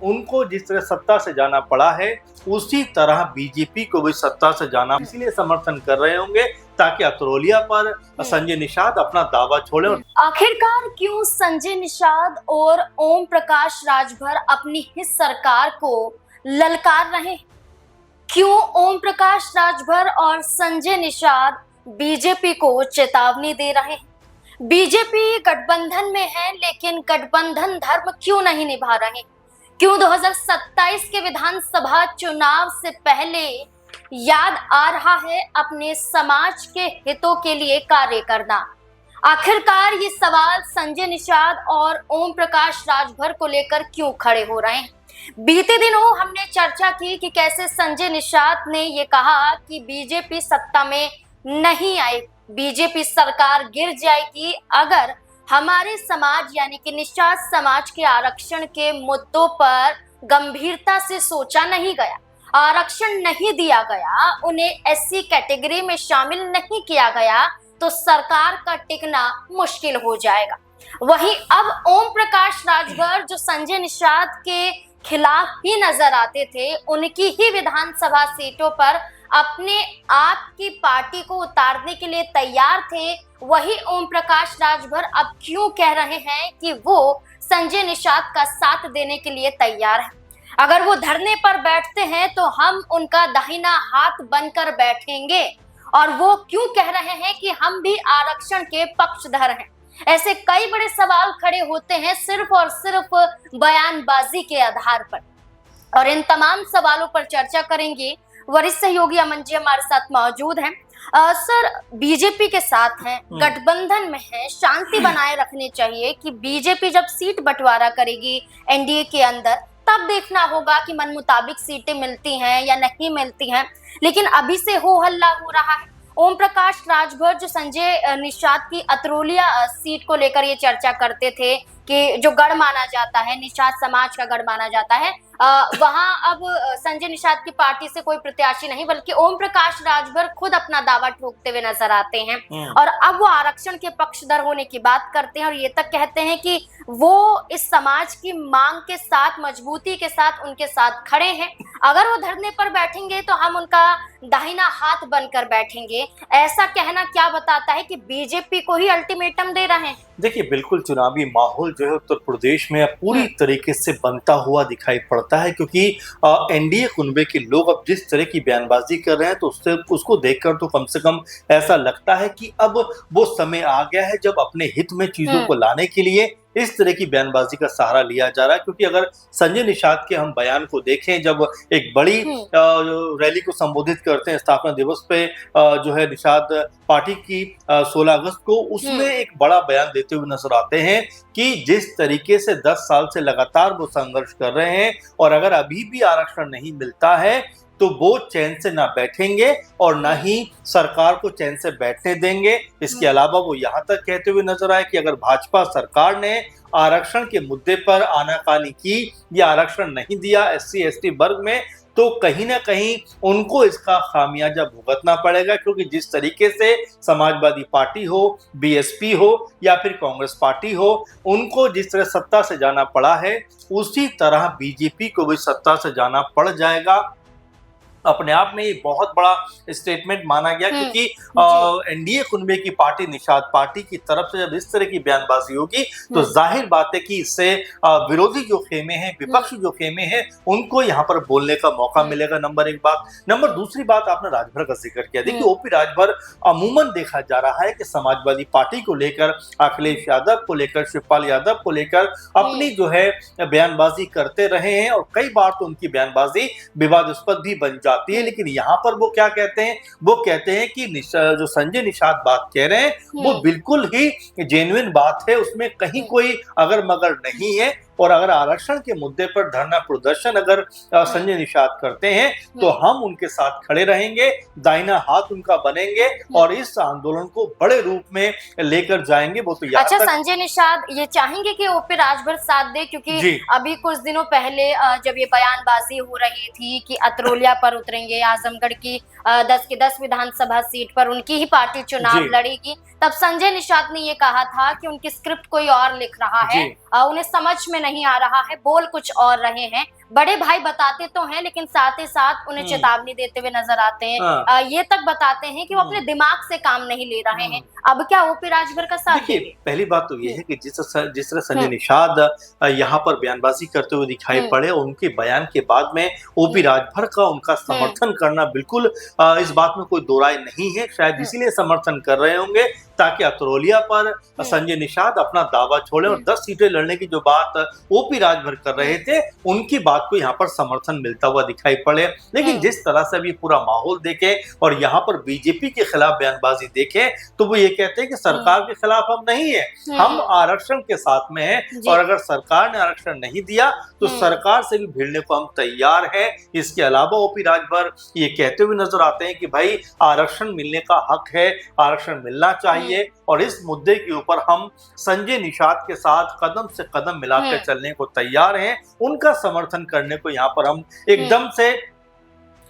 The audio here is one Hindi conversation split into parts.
उनको जिस तरह सत्ता से जाना पड़ा है उसी तरह बीजेपी को भी सत्ता से जाना, इसीलिए समर्थन कर रहे होंगे ताकि अतरोलिया पर संजय निषाद अपना दावा छोड़े। आखिरकार क्यों संजय निषाद और ओम प्रकाश राजभर अपनी ही सरकार को ललकार रहे? क्यों ओम प्रकाश राजभर और संजय निषाद बीजेपी को चेतावनी दे रहे हैं? बीजेपी गठबंधन में है, लेकिन गठबंधन धर्म क्यों नहीं निभा रहे? क्यों 2027 के विधानसभा चुनाव से पहले याद आ रहा है अपने समाज के हितों के लिए कार्य करना? आखिरकार ये सवाल संजय निषाद और ओम प्रकाश राजभर को लेकर क्यों खड़े हो रहे हैं? बीते दिनों हमने चर्चा की कि कैसे संजय निषाद ने ये कहा कि बीजेपी सत्ता में नहीं आए, बीजेपी सरकार गिर जाएगी अगर हमारे समाज यानी कि निषाद समाज के आरक्षण के मुद्दों पर गंभीरता से सोचा नहीं गया, आरक्षण नहीं दिया गया, उन्हें एससी कैटेगरी में शामिल नहीं किया गया तो सरकार का टिकना मुश्किल हो जाएगा। वहीं अब ओम प्रकाश राजभर जो संजय निषाद के खिलाफ ही नजर आते थे, उनकी ही विधानसभा सीटों पर अपने आप की पार्टी को उतारने के लिए तैयार थे, वही ओम प्रकाश राजभर अब क्यों कह रहे हैं कि वो संजय निषाद का साथ देने के लिए तैयार है? अगर वो धरने पर बैठते हैं तो हम उनका दाहिना हाथ बनकर बैठेंगे, और वो क्यों कह रहे हैं कि हम भी आरक्षण के पक्षधर हैं? ऐसे कई बड़े सवाल खड़े होते हैं सिर्फ और सिर्फ बयानबाजी के आधार पर, और इन तमाम सवालों पर चर्चा करेंगे। वरिष्ठ सहयोगी अमन जी हमारे साथ मौजूद हैं। सर, बीजेपी के साथ हैं, गठबंधन में है, शांति बनाए रखनी चाहिए कि बीजेपी जब सीट बंटवारा करेगी एनडीए के अंदर तब देखना होगा कि मन मुताबिक सीटें मिलती हैं या नहीं मिलती हैं, लेकिन अभी से हो हल्ला हो रहा है। ओम प्रकाश राजभर जो संजय निषाद की अतरोलिया सीट को लेकर ये चर्चा करते थे कि जो गढ़ माना जाता है, निषाद समाज का गढ़ माना जाता है, वहां अब संजय निषाद की पार्टी से कोई प्रत्याशी नहीं बल्कि ओम प्रकाश राजभर खुद अपना दावा ठोकते हुए नजर आते हैं, और अब वो आरक्षण के पक्षधर होने की बात करते हैं और ये तक कहते हैं कि वो इस समाज की मांग के साथ मजबूती के साथ उनके साथ खड़े हैं। अगर वो धरने पर बैठेंगे तो हम उनका दाहिना हाथ बनकर बैठेंगे। ऐसा कहना क्या बताता है कि बीजेपी को ही अल्टीमेटम दे रहे हैं? देखिए, बिल्कुल चुनावी माहौल जो है उत्तर प्रदेश में पूरी तरीके से बनता हुआ दिखाई पड़ता है, क्योंकि एनडीए कुनबे के लोग अब जिस तरह की बयानबाजी कर रहे हैं तो उसको देखकर तो कम से कम ऐसा लगता है कि अब वो समय आ गया है जब अपने हित में चीजों को लाने के लिए इस तरह की बयानबाजी का सहारा लिया जा रहा है। क्योंकि अगर संजय निषाद के हम बयान को देखें, जब एक बड़ी रैली को संबोधित करते हैं स्थापना दिवस पे, जो है निषाद पार्टी की 16 अगस्त को, उसमें एक बड़ा बयान देते हुए नजर आते हैं कि जिस तरीके से 10 साल से लगातार वो संघर्ष कर रहे हैं और अगर अभी भी आरक्षण नहीं मिलता है तो वो चैन से ना बैठेंगे और ना ही सरकार को चैन से बैठने देंगे। इसके अलावा वो यहाँ तक कहते हुए नजर आए कि अगर भाजपा सरकार ने आरक्षण के मुद्दे पर आनाकानी की या आरक्षण नहीं दिया एससी एसटी वर्ग में, तो कहीं ना कहीं उनको इसका खामियाजा भुगतना पड़ेगा, क्योंकि जिस तरीके से समाजवादी पार्टी हो, बीएसपी हो या फिर कांग्रेस पार्टी हो, उनको जिस तरह सत्ता से जाना पड़ा है उसी तरह बीजेपी को भी सत्ता से जाना पड़ जाएगा। अपने आप में ये बहुत बड़ा स्टेटमेंट माना गया, क्योंकि एनडीए कुनबे की पार्टी निषाद पार्टी की तरफ से जब इस तरह की बयानबाजी होगी तो जाहिर बात है कि इससे विरोधी जो खेमे हैं, विपक्षी जो खेमे हैं, उनको यहाँ पर बोलने का मौका मिलेगा। नंबर एक बात। नंबर दूसरी बात, आपने राजभर का जिक्र किया। देखिए, ओपी राजभर अमूमन देखा जा रहा है कि समाजवादी पार्टी को लेकर, अखिलेश यादव को लेकर, शिवपाल यादव को लेकर अपनी जो है बयानबाजी करते रहे हैं और कई बार तो उनकी बयानबाजी विवादास्पद भी बन जाती है। लेकिन यहाँ पर वो क्या कहते हैं? वो कहते हैं कि जो संजय निषाद बात कह रहे हैं वो बिल्कुल ही जेन्युइन बात है, उसमें कहीं कोई अगर मगर नहीं है, और अगर आरक्षण के मुद्दे पर धरना प्रदर्शन अगर संजय निषाद करते हैं तो हम उनके साथ खड़े रहेंगे, दाहिना हाथ उनका बनेंगे और इस आंदोलन को बड़े रूप में लेकर जाएंगे। वो तो अच्छा, संजय निषाद ये चाहेंगे कि ओपी राजभर साथ दे, क्योंकि अभी कुछ दिनों पहले जब ये बयानबाजी हो रही थी कि अतरोलिया पर उतरेंगे, आजमगढ़ की 10 की 10 विधानसभा सीट पर उनकी ही पार्टी चुनाव लड़ेगी, तब संजय निषाद ने ये कहा था कि उनकी स्क्रिप्ट कोई और लिख रहा है, उन्हें समझ में नहीं आ रहा है, बोल कुछ और रहे हैं। बड़े भाई बताते तो हैं लेकिन साथ ही साथ उन्हें चेतावनी देते हुए नजर आते हैं। हाँ। ये तक बताते हैं कि वो अपने दिमाग से काम नहीं ले रहे हैं। अब क्या ओपी राजभर का साथ देखिए, देंगे? पहली बात तो ये है कि जिस तरह संजय निषाद यहाँ पर बयानबाजी करते हुए दिखाई पड़े, और उनके बयान के बाद में ओपी राजभर का उनका समर्थन करना बिल्कुल इस बात में कोई दो राय नहीं है। शायद इसीलिए समर्थन कर रहे होंगे ताकि अतरौलिया पर संजय निषाद अपना दावा छोड़े और 10 सीटें लड़ने की जो बात ओपी राजभर कर रहे थे, उनकी बात को यहाँ पर समर्थन मिलता हुआ दिखाई पड़े। लेकिन जिस तरह से अभी पूरा माहौल देखे और यहाँ पर बीजेपी के खिलाफ बयानबाजी देखे, तो वो ये कहते हैं कि सरकार के खिलाफ हम नहीं है, हम आरक्षण के साथ में हैं, और अगर सरकार ने आरक्षण नहीं दिया तो सरकार से भी भिड़ने को हम तैयार हैं। इसके अलावा ओपी राजभर ये कहते हुए नजर आते हैं कि भाई आरक्षण मिलने का हक है, आरक्षण मिलना चाहिए, और इस मुद्दे के ऊपर हम संजय निषाद के साथ कदम से कदम मिलाकर चलने को तैयार हैं। उनका समर्थन करने को यहाँ पर हम एकदम से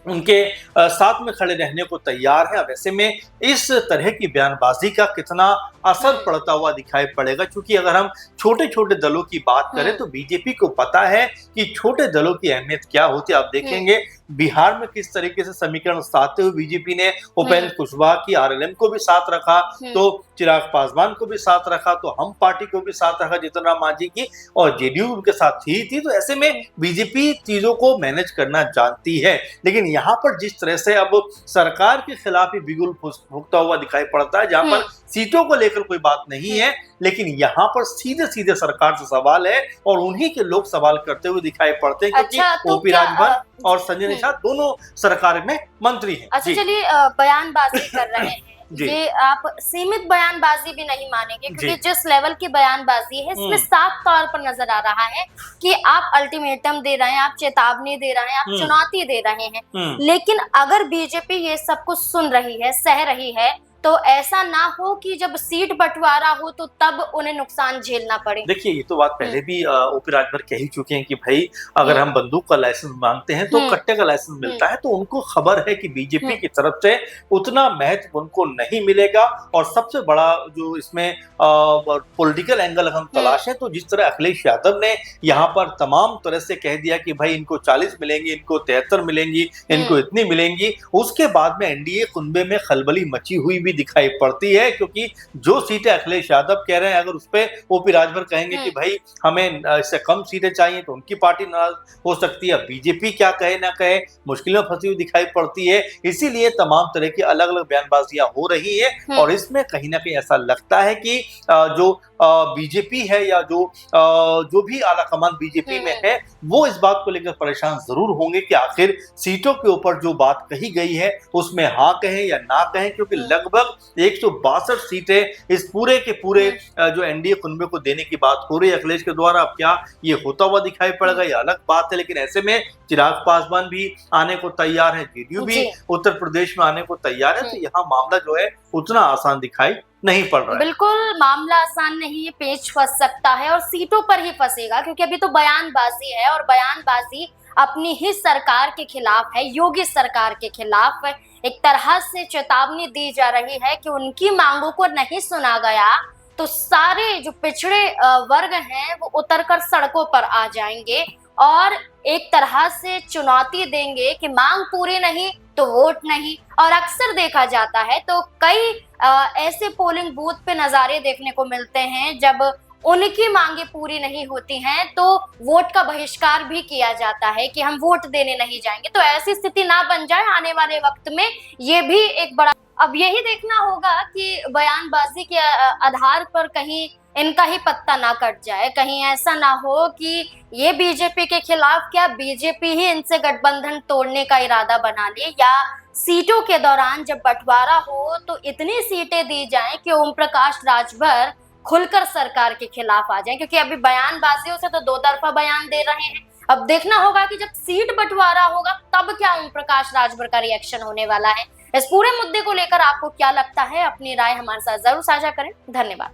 उनके साथ में खड़े रहने को तैयार है। अब ऐसे में इस तरह की बयानबाजी का कितना असर पड़ता हुआ दिखाई पड़ेगा, क्योंकि अगर हम छोटे छोटे दलों की बात करें तो बीजेपी को पता है कि छोटे दलों की अहमियत क्या होती है। आप देखेंगे बिहार में किस तरीके से समीकरण साधते हुए बीजेपी ने उपेंद्र कुशवाहा की आरएलएम को भी साथ रखा, तो चिराग पासवान को भी साथ रखा, तो हम पार्टी को भी साथ रखा जीतन राम मांझी की, और जेडीयू उनके साथ थी। तो ऐसे में बीजेपी चीजों को मैनेज करना जानती है। लेकिन यहाँ पर जिस तरह से अब सरकार के खिलाफ ही बिगुल फूंकता हुआ दिखाई पड़ता है, जहां पर सीटों को लेकर कोई बात नहीं है, लेकिन यहाँ पर सीधे सीधे सरकार से सवाल है, और उन्हीं के लोग सवाल करते हुए दिखाई पड़ते हैं, क्योंकि ओपी राजभर और संजय निषाद दोनों सरकार में मंत्री हैं। अच्छा, चलिए बयानबाजी कर रहे हैं ये आप सीमित बयानबाजी भी नहीं मानेंगे, क्योंकि जिस लेवल की बयानबाजी है इसमें साफ तौर पर नजर आ रहा है कि आप अल्टीमेटम दे रहे हैं, आप चेतावनी दे रहे हैं, आप चुनौती दे रहे हैं। लेकिन अगर बीजेपी ये सब कुछ सुन रही है, सह रही है, तो ऐसा ना हो कि जब सीट बंटवारा हो तो तब उन्हें नुकसान झेलना पड़े। देखिए, ये तो बात पहले भी ओपी राजभर कह ही चुके हैं कि भाई अगर हम बंदूक का लाइसेंस मांगते हैं तो कट्टे का लाइसेंस मिलता है। तो उनको खबर है कि बीजेपी की तरफ से उतना महत्व उनको नहीं मिलेगा। और सबसे बड़ा जो इसमें पॉलिटिकल एंगल हम तलाशें, तो जिस तरह अखिलेश यादव ने यहाँ पर तमाम तरह से कह दिया कि भाई इनको 40 मिलेंगी, इनको 73 मिलेंगी, इनको इतनी मिलेंगी, उसके बाद में एनडीए कुनबे में खलबली मची हुई भी दिखाई पड़ती है। क्योंकि जो सीटें अखिलेश यादव कह रहे हैं, अगर उस पे ओपी राजभर कहेंगे कि भाई हमें इससे कम सीटें चाहिए, तो उनकी पार्टी नाराज हो सकती है। बीजेपी क्या कहे ना कहे, मुश्किल में फंसी हुई दिखाई पड़ती है। इसीलिए तमाम तरह की अलग अलग बयानबाजियां हो रही है, और इसमें कहीं ना कहीं ऐसा लगता है कि जो बीजेपी है या जो भी आला कमान बीजेपी में है, वो इस बात को लेकर परेशान जरूर होंगे कि आखिर सीटों के ऊपर जो बात कही गई है उसमें हाँ कहें या ना कहें। क्योंकि लगभग 162 सीटें इस पूरे के पूरे जो एनडीए कुनबे को देने की बात हो रही है अखिलेश के द्वारा। अब क्या ये होता हुआ दिखाई पड़ेगा, ये अलग बात है। लेकिन ऐसे में चिराग पासवान भी आने को तैयार है, जेडीयू भी उत्तर प्रदेश में आने को तैयार है। तो यहाँ मामला जो है उतना आसान दिखाई नहीं पड़ रहा है। बिल्कुल मामला आसान नहीं है, पेच फंस सकता है और सीटों पर ही फंसेगा, क्योंकि अभी तो बयानबाजी है और बयानबाजी अपनी ही सरकार के खिलाफ है, योगी सरकार के खिलाफ। एक तरह से चेतावनी दी जा रही है कि उनकी मांगों को नहीं सुना गया तो सारे जो पिछड़े वर्ग हैं वो उतरकर सड़कों पर आ जाएंगे और एक तरह से चुनौती देंगे कि मांग पूरी नहीं तो वोट नहीं। और अक्सर देखा जाता है तो कई ऐसे पोलिंग बूथ पे नजारे देखने को मिलते हैं जब उनकी मांगे पूरी नहीं होती हैं तो वोट का बहिष्कार भी किया जाता है कि हम वोट देने नहीं जाएंगे। तो ऐसी स्थिति ना बन जाए आने वाले वक्त में, ये भी एक बड़ा अब यही देखना होगा कि बयानबाजी के आधार पर कहीं इनका ही पत्ता ना कट जाए, कहीं ऐसा ना हो कि ये बीजेपी के खिलाफ क्या बीजेपी ही इनसे गठबंधन तोड़ने का इरादा बना ले, या सीटों के दौरान जब बंटवारा हो तो इतनी सीटें दी जाएं कि ओम प्रकाश राजभर खुलकर सरकार के खिलाफ आ जाएं। क्योंकि अभी बयानबाजियों से तो दो तरफा बयान दे रहे हैं, अब देखना होगा कि जब सीट बंटवारा होगा तब क्या ओम प्रकाश राजभर का रिएक्शन होने वाला है। इस पूरे मुद्दे को लेकर आपको क्या लगता है, अपनी राय हमारे साथ जरूर साझा करें। धन्यवाद।